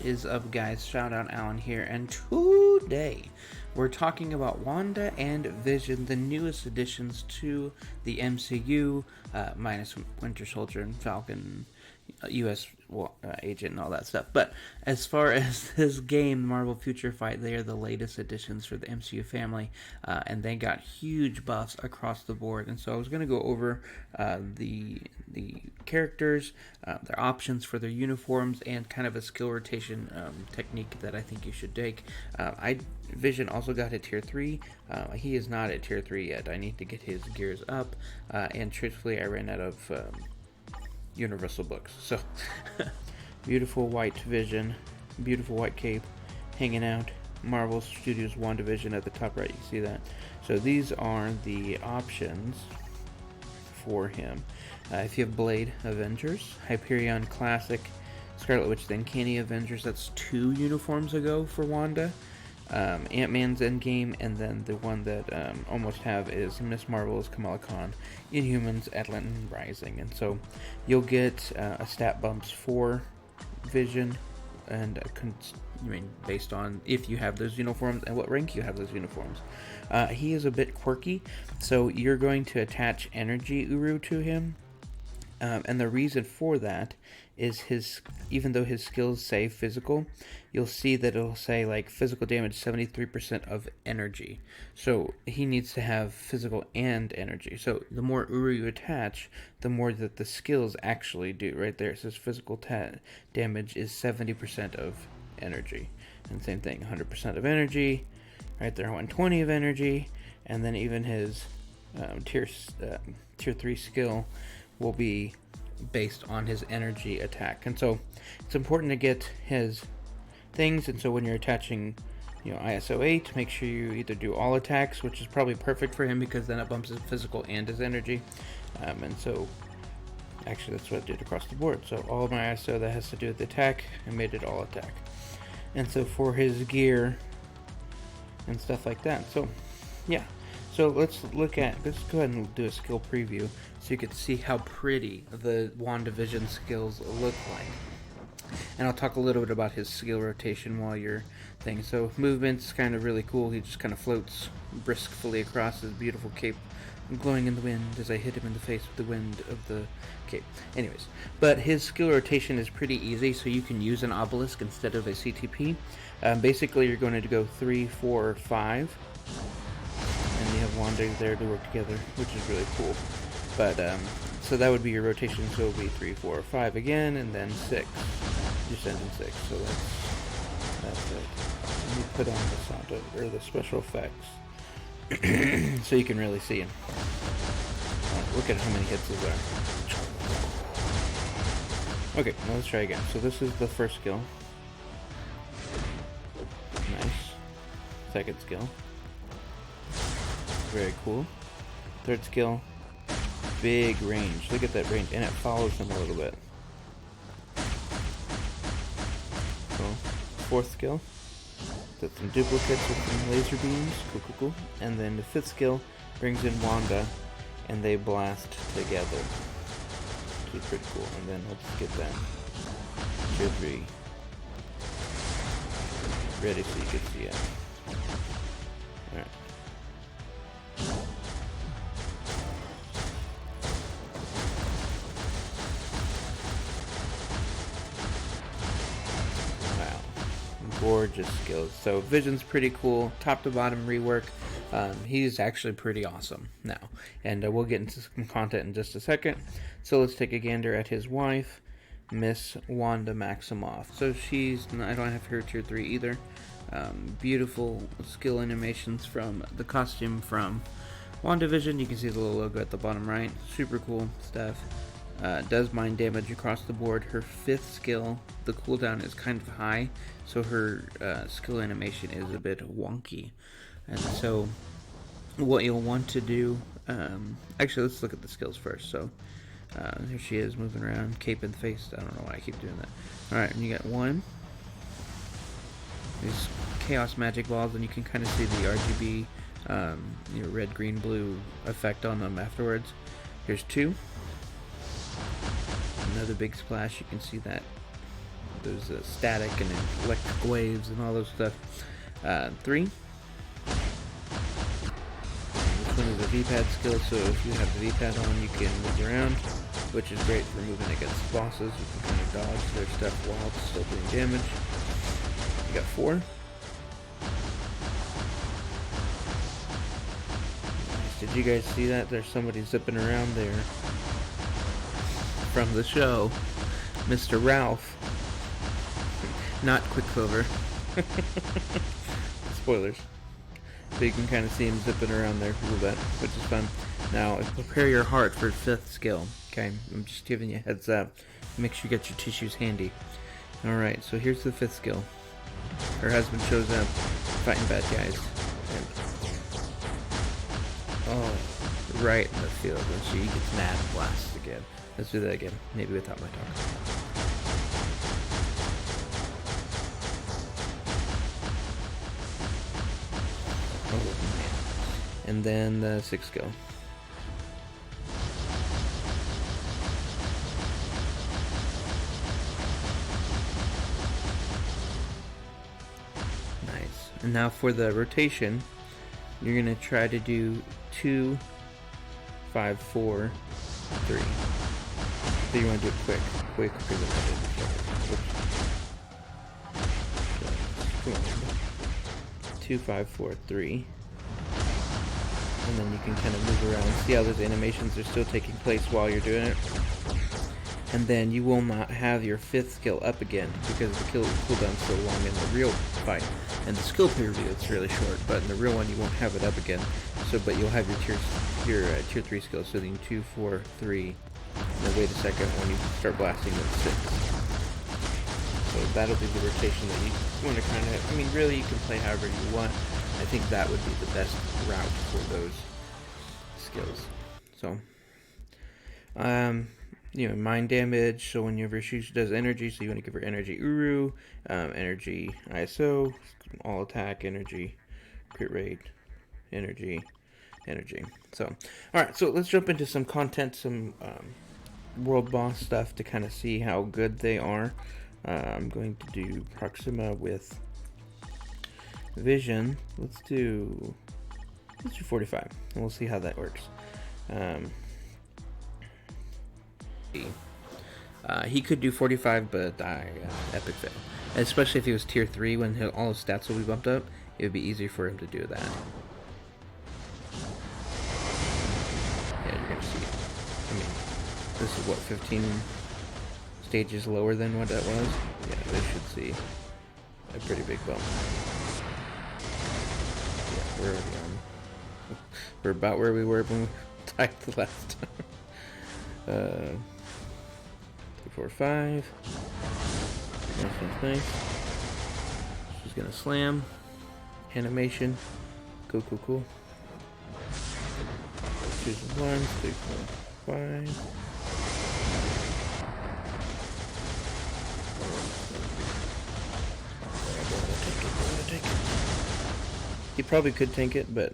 What is up, guys? Shout out Alan here, and today we're talking about Wanda and Vision, the newest additions to the MCU, minus Winter Soldier and Falcon, U.S. agent and all that stuff. But as far as this game, Marvel Future Fight, they are the latest additions for the MCU family, and they got huge buffs across the board. And so I was going to go over the characters, their options for their uniforms, and kind of a skill rotation technique that I think you should take. Vision also got a tier 3. He is not at tier 3 yet. I need to get his gears up, and truthfully I ran out of Universal books. So beautiful white Vision, beautiful white cape, hanging out. Marvel Studios WandaVision at the top right, you see that. So these are the options for him. If you have Blade, Avengers, Hyperion Classic, Scarlet Witch, the Uncanny Avengers, that's 2 uniforms ago for Wanda. Ant-Man's Endgame, and then the one that almost have is Miss Marvel's Kamala Khan, Inhumans, Atlantis Rising. And so you'll get a stat bumps for Vision, and based on if you have those uniforms and what rank you have those uniforms. He is a bit quirky, so you're going to attach energy uru to him. And the reason for that is even though his skills say physical, you'll see that it'll say like physical damage 73% of energy. So he needs to have physical and energy. So the more uru you attach, the more that the skills actually do. Right there it says physical damage is 70% of energy. And same thing, 100% of energy. Right there, 120 of energy. And then even his tier 3 skill will be based on his energy attack. And so it's important to get his things, and so when you're attaching ISO 8, make sure you either do all attacks, which is probably perfect for him because then it bumps his physical and his energy. And so actually that's what I did across the board. So all of my ISO that has to do with the attack, I made it all attack. And so for his gear and stuff like that, so yeah. So let's go ahead and do a skill preview so you can see how pretty the WandaVision skills look like. And I'll talk a little bit about his skill rotation while you're thinking. So movement's kind of really cool. He just kind of floats briskly across his beautiful cape, glowing in the wind as I hit him in the face with the wind of the cape. Anyways, but his skill rotation is pretty easy, so you can use an obelisk instead of a CTP. Basically, you're going to go 3, 4, 5. And you have Wanda there to work together, which is really cool. But so that would be your rotation. So it would be 3, 4, 5 again, and then 6. Just end in 6. So that's it. Let me put on the sound or the special effects so you can really see him. Look at how many hits is there. Okay, now let's try again. So this is the first skill. Nice. Second skill. Very cool. Third skill, big range. Look at that range, and it follows him a little bit. Cool. Fourth skill, that's some duplicates with some laser beams. Cool, cool, cool. And then the fifth skill brings in Wanda, and they blast together, which is pretty cool. And then let's get that tier 3 ready so you can see it. Alright. Gorgeous skills. So Vision's pretty cool, top to bottom rework. He's actually pretty awesome now, and we'll get into some content in just a second. So let's take a gander at his wife, Miss Wanda Maximoff. So I don't have her tier 3 either. Beautiful skill animations from the costume from WandaVision. You can see the little logo at the bottom right. Super cool stuff. Does mind damage across the board. Her fifth skill, the cooldown is kind of high, so her skill animation is a bit wonky. And so what you'll want to do, actually let's look at the skills first. So here she is moving around, cape in the face. I don't know why I keep doing that. Alright, and you got 1. These chaos magic balls, and you can kind of see the RGB, red, green, blue effect on them afterwards. Here's 2. Another big splash, you can see that There's static and electric waves and all those stuff. 3. This one is a V-pad skill, so if you have the V-pad on, you can move around, which is great for moving against bosses. You can kind of dodge their stuff while it's still doing damage. You got 4. Nice. Did you guys see that? There's somebody zipping around there from the show, Mr. Ralph. Not Quicksilver. Spoilers. But you can kind of see him zipping around there a little bit, which is fun. Now, prepare your heart for 5th skill. Okay, I'm just giving you a heads up. Make sure you get your tissues handy. Alright, so here's the 5th skill. Her husband shows up, fighting bad guys. And, oh, right in the field. And she gets mad and blasts again. Let's do that again. Maybe without my talk. Oh, man. And then the 6th skill. Nice. And now for the rotation, you're going to try to do 2, 5, 4, 3. So you want to do it quick. Way quicker than I did before. Come on. 2, 5, 4, 3. And then you can kind of move around. See how those animations are still taking place while you're doing it? And then you will not have your 5th skill up again because the cooldown's so long in the real fight. And the skill preview it's really short, but in the real one you won't have it up again. So, but you'll have your tier 3 skills. So then 2, 4, 3. Now wait a second when you start blasting with 6. So that'll be the rotation that you want to kind of. I mean, really, you can play however you want. I think that would be the best route for those skills. So, you know, mind damage. So whenever she does energy, so you want to give her energy Uru, energy ISO, all attack, energy, crit rate, energy. So, all right. So let's jump into some content, some world boss stuff to kind of see how good they are. I'm going to do Proxima with Vision. Let's do 45, and we'll see how that works. He could do 45, but epic fail. Especially if he was tier 3, when all his stats will be bumped up, it would be easier for him to do that. Yeah, you're gonna see. I mean, this is what, 15 stages lower than what that was? Yeah, they should see a pretty big bump. Yeah, we're already on. We're about where we were when we died the last time. 3, 4, 5. Nice. She's gonna slam. Animation. Cool. 2 1, 3, 4, 5. You probably could tank it, but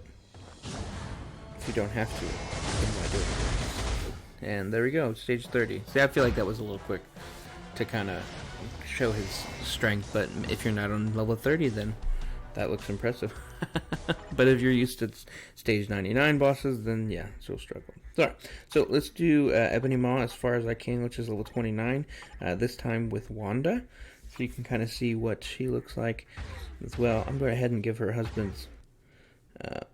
if you don't have to, then why do it? And there we go, stage 30. See, I feel like that was a little quick to kind of show his strength, but if you're not on level 30, then that looks impressive. But if you're used to stage 99 bosses, then yeah, she'll struggle. Alright, so let's do Ebony Maw as far as I can, which is level 29, this time with Wanda. So you can kind of see what she looks like as well. I'm going to go ahead and give her husband's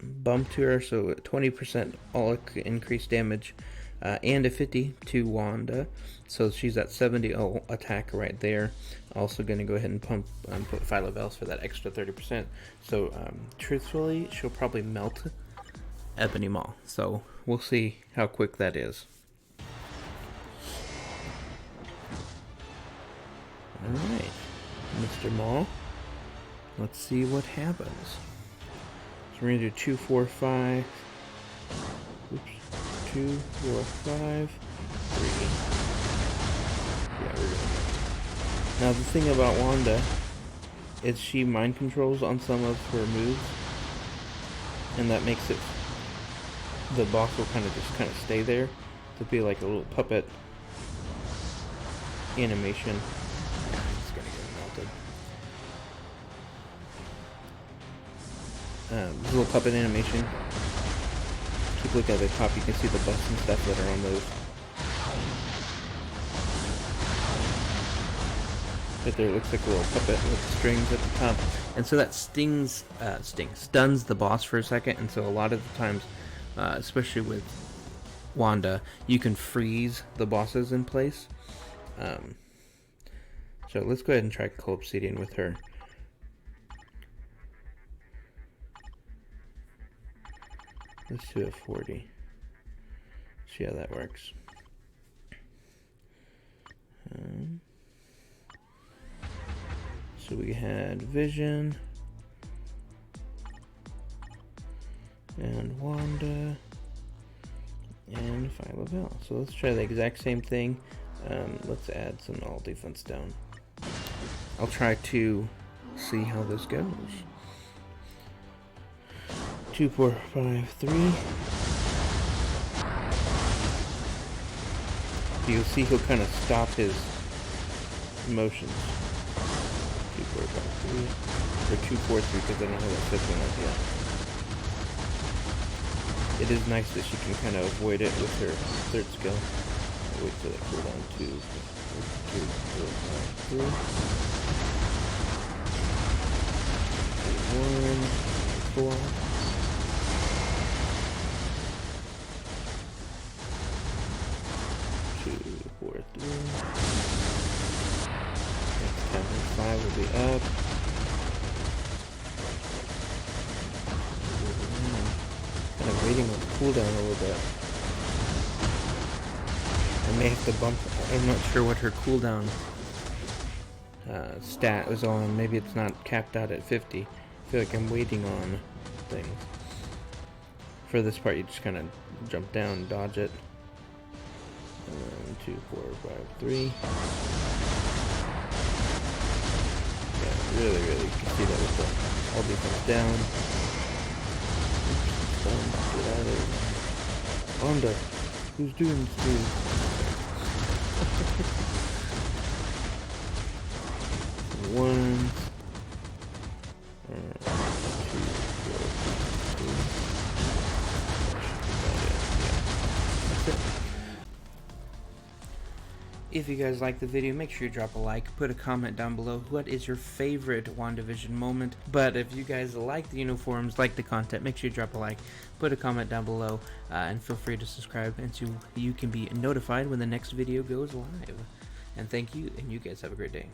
bump to her, so 20% all increased damage, and a 50 to Wanda, so she's at 70 attack right there. Also going to go ahead and put Phyla-Vels for that extra 30%. So truthfully, she'll probably melt Ebony Maw, so we'll see how quick that is. Alright, Mr. Maw, let's see what happens. So we're going to do 2, 4, 5. Oops. 2, 4, 5, 3. Yeah, we're good. Now the thing about Wanda is she mind controls on some of her moves, and that makes it the boss will kind of stay there to be like a little puppet animation. Yeah, it's gonna this little puppet animation. Keep looking at the top, you can see the busts and stuff that are on those. Right there, it looks like a little puppet with strings at the top. And so that stuns the boss for a second, and so a lot of the times, especially with Wanda, you can freeze the bosses in place. So let's go ahead and try co-obsidian with her. Let's do a 40. See how that works. So we had Vision and Wanda and Phyla. So let's try the exact same thing. Let's add some null defense down. I'll try to see how this goes. 2, 4, 5, 3. You'll see he'll kind of stop his motions. 2, 4, 5, 3. Or 2, 4, 3, because I don't have that fifth one up yet. It is nice that she can kind of avoid it with her third skill. I'll wait till that cooldown. 2, 4, 5, 3. 1, 4. 2, 4, 3. Next time 5 will be up. Kind of waiting on the cooldown a little bit. I may have to bump. I'm not sure what her cooldown stat was on. Maybe it's not capped out at 50. I feel like I'm waiting on things. For this part, you just kind of jump down and dodge it. 2, 4, 5, 3. Yeah, really, you can see that with the all defense down. Get out of there. Wanda, who's doing this to you? 1, 2, 4, 3. That's it. If you guys like the video, make sure you drop a like, put a comment down below. What is your favorite WandaVision moment? But if you guys like the uniforms, like the content, make sure you drop a like, put a comment down below, and feel free to subscribe, and so you can be notified when the next video goes live. And thank you, and you guys have a great day.